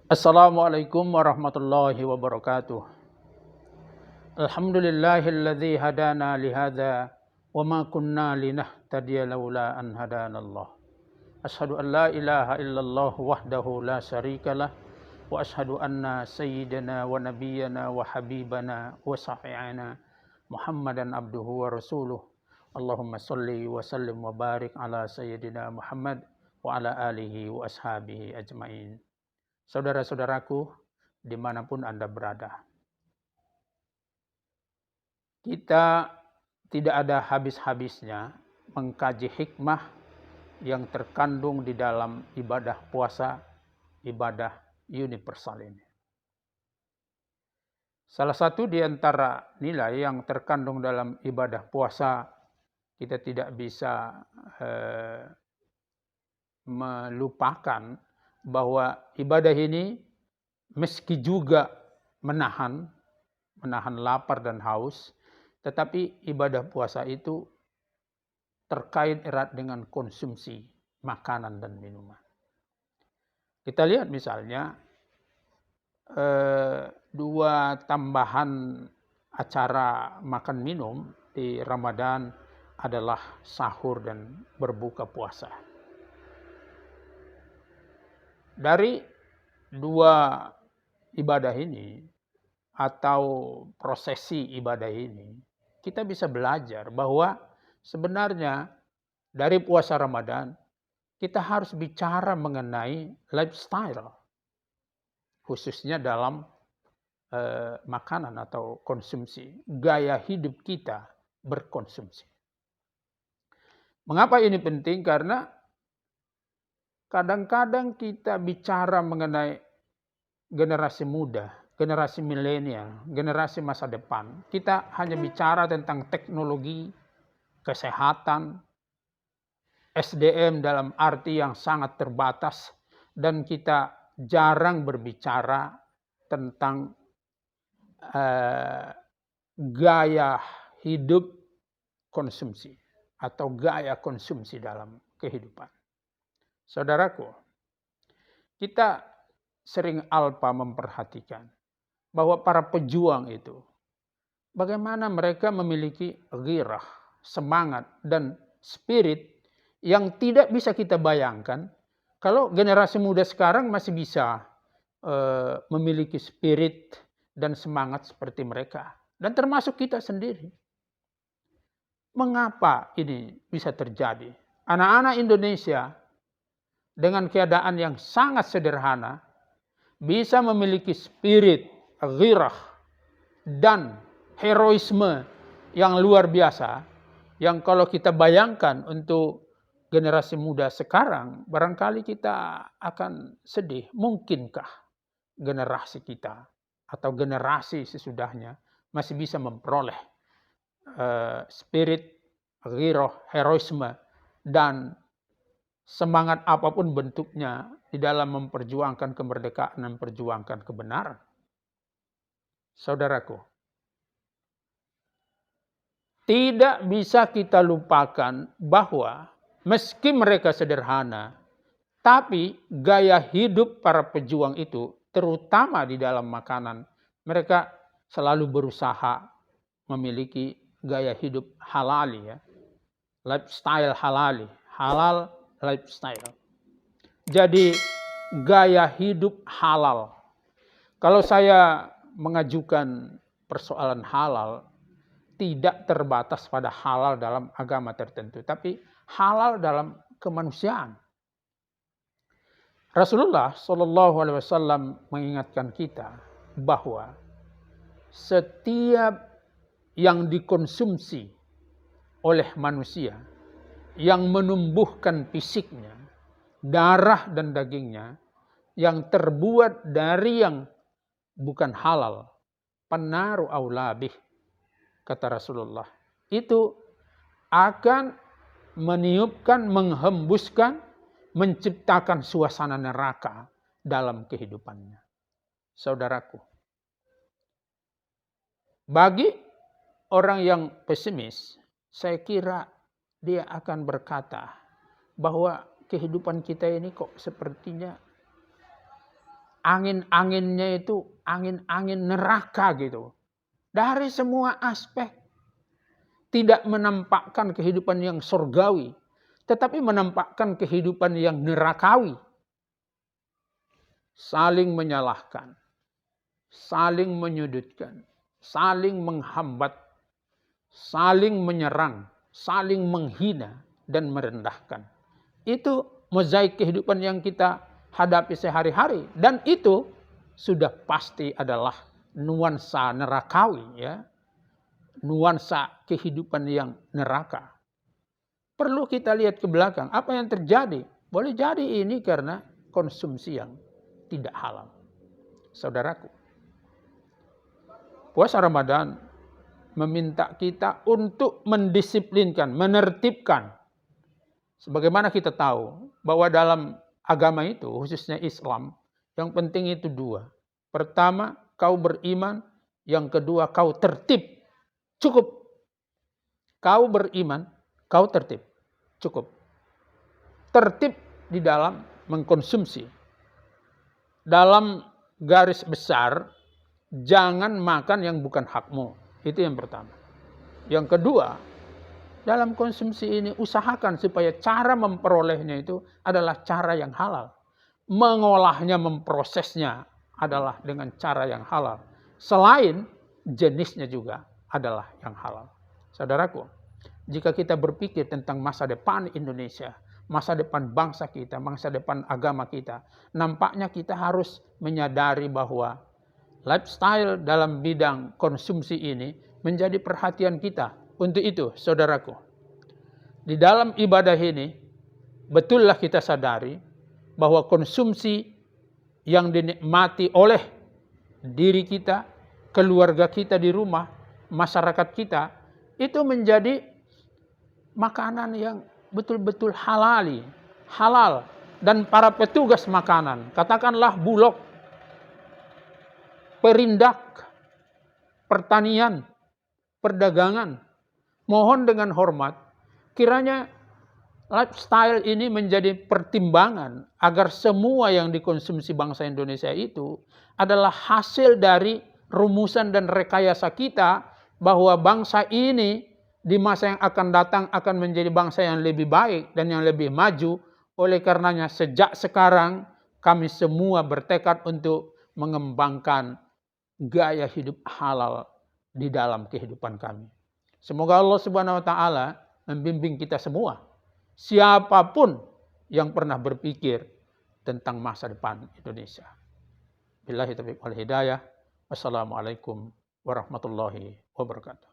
Assalamualaikum warahmatullahi wabarakatuh. Alhamdulillahilladzi hadana lihadza wa ma kunna linahtadiya laula an hadanallah. Asyhadu an la ilaha illallah wahdahu la syarikalah wa asyhadu anna sayyidana wa nabiyyana wa habibana wa syafi'ana Muhammadan abduhu wa rasuluh. Allahumma shalli wa sallim wa barik ala sayyidina Muhammad wa ala alihi wa ashabihi ajmain. Saudara-saudaraku, dimanapun Anda berada, kita tidak ada habis-habisnya mengkaji hikmah yang terkandung di dalam ibadah puasa, ibadah universal ini. Salah satu di antara nilai yang terkandung dalam ibadah puasa, kita tidak bisa melupakan bahwa ibadah ini meski juga menahan lapar dan haus, tetapi ibadah puasa itu terkait erat dengan konsumsi makanan dan minuman. Kita lihat misalnya dua tambahan acara makan minum di Ramadan adalah sahur dan berbuka puasa. Dari dua ibadah ini atau prosesi ibadah ini, kita bisa belajar bahwa sebenarnya dari puasa Ramadan kita harus bicara mengenai lifestyle, khususnya dalam makanan atau konsumsi, gaya hidup kita berkonsumsi. Mengapa ini penting? Karena kadang-kadang kita bicara mengenai generasi muda, generasi milenial, generasi masa depan. Kita hanya bicara tentang teknologi, kesehatan, SDM dalam arti yang sangat terbatas, dan kita jarang berbicara tentang gaya hidup konsumsi atau gaya konsumsi dalam kehidupan. Saudaraku, kita sering alpa memperhatikan bahwa para pejuang itu, bagaimana mereka memiliki ghirah, semangat, dan spirit yang tidak bisa kita bayangkan kalau generasi muda sekarang masih bisa memiliki spirit dan semangat seperti mereka. Dan termasuk kita sendiri. Mengapa ini bisa terjadi? Anak-anak Indonesia dengan keadaan yang sangat sederhana bisa memiliki spirit, ghirah, dan heroisme yang luar biasa, yang kalau kita bayangkan untuk generasi muda sekarang, barangkali kita akan sedih. Mungkinkah generasi kita atau generasi sesudahnya masih bisa memperoleh spirit, ghirah, heroisme, dan semangat apapun bentuknya di dalam memperjuangkan kemerdekaan dan memperjuangkan kebenaran? Saudaraku, tidak bisa kita lupakan bahwa meski mereka sederhana, tapi gaya hidup para pejuang itu, terutama di dalam makanan, mereka selalu berusaha memiliki gaya hidup halali, ya, lifestyle halali, halal lifestyle. Jadi gaya hidup halal. Kalau saya mengajukan persoalan halal, tidak terbatas pada halal dalam agama tertentu, tapi halal dalam kemanusiaan. Rasulullah SAW mengingatkan kita bahwa setiap yang dikonsumsi oleh manusia yang menumbuhkan fisiknya, darah dan dagingnya, yang terbuat dari yang bukan halal, pennaru aulabih, kata Rasulullah, itu akan meniupkan, menghembuskan, menciptakan suasana neraka dalam kehidupannya. Saudaraku, bagi orang yang pesimis, saya kira dia akan berkata bahwa kehidupan kita ini kok sepertinya angin-anginnya itu angin-angin neraka gitu. Dari semua aspek. Tidak menampakkan kehidupan yang surgawi, tetapi menampakkan kehidupan yang nerakawi. Saling menyalahkan, saling menyudutkan, saling menghambat, saling menyerang, saling menghina dan merendahkan. Itu mozaik kehidupan yang kita hadapi sehari-hari, dan itu sudah pasti adalah nuansa nerakawi, ya. Nuansa kehidupan yang neraka. Perlu kita lihat ke belakang, apa yang terjadi? Boleh jadi ini karena konsumsi yang tidak halal. Saudaraku, puasa Ramadan meminta kita untuk mendisiplinkan, menertibkan. Sebagaimana kita tahu bahwa dalam agama itu, khususnya Islam, yang penting itu dua. Pertama, kau beriman. Yang kedua, kau tertib. Cukup. Kau beriman, kau tertib. Cukup. Tertib di dalam mengkonsumsi. Dalam garis besar, jangan makan yang bukan hakmu. Itu yang pertama. Yang kedua, dalam konsumsi ini usahakan supaya cara memperolehnya itu adalah cara yang halal. Mengolahnya, memprosesnya adalah dengan cara yang halal. Selain jenisnya juga adalah yang halal. Saudaraku, jika kita berpikir tentang masa depan Indonesia, masa depan bangsa kita, masa depan agama kita, nampaknya kita harus menyadari bahwa lifestyle dalam bidang konsumsi ini menjadi perhatian kita. Untuk itu, saudaraku, di dalam ibadah ini, betullah kita sadari bahwa konsumsi yang dinikmati oleh diri kita, keluarga kita di rumah, masyarakat kita, itu menjadi makanan yang betul-betul halal. Dan para petugas makanan, katakanlah bulog, perindak, pertanian, perdagangan, mohon dengan hormat, kiranya lifestyle ini menjadi pertimbangan agar semua yang dikonsumsi bangsa Indonesia itu adalah hasil dari rumusan dan rekayasa kita bahwa bangsa ini di masa yang akan datang akan menjadi bangsa yang lebih baik dan yang lebih maju. Oleh karenanya sejak sekarang kami semua bertekad untuk mengembangkan gaya hidup halal di dalam kehidupan kami. Semoga Allah Subhanahu wa taala membimbing kita semua, siapapun yang pernah berpikir tentang masa depan Indonesia. Billahi taufiq wal hidayah. Wassalamualaikum warahmatullahi wabarakatuh.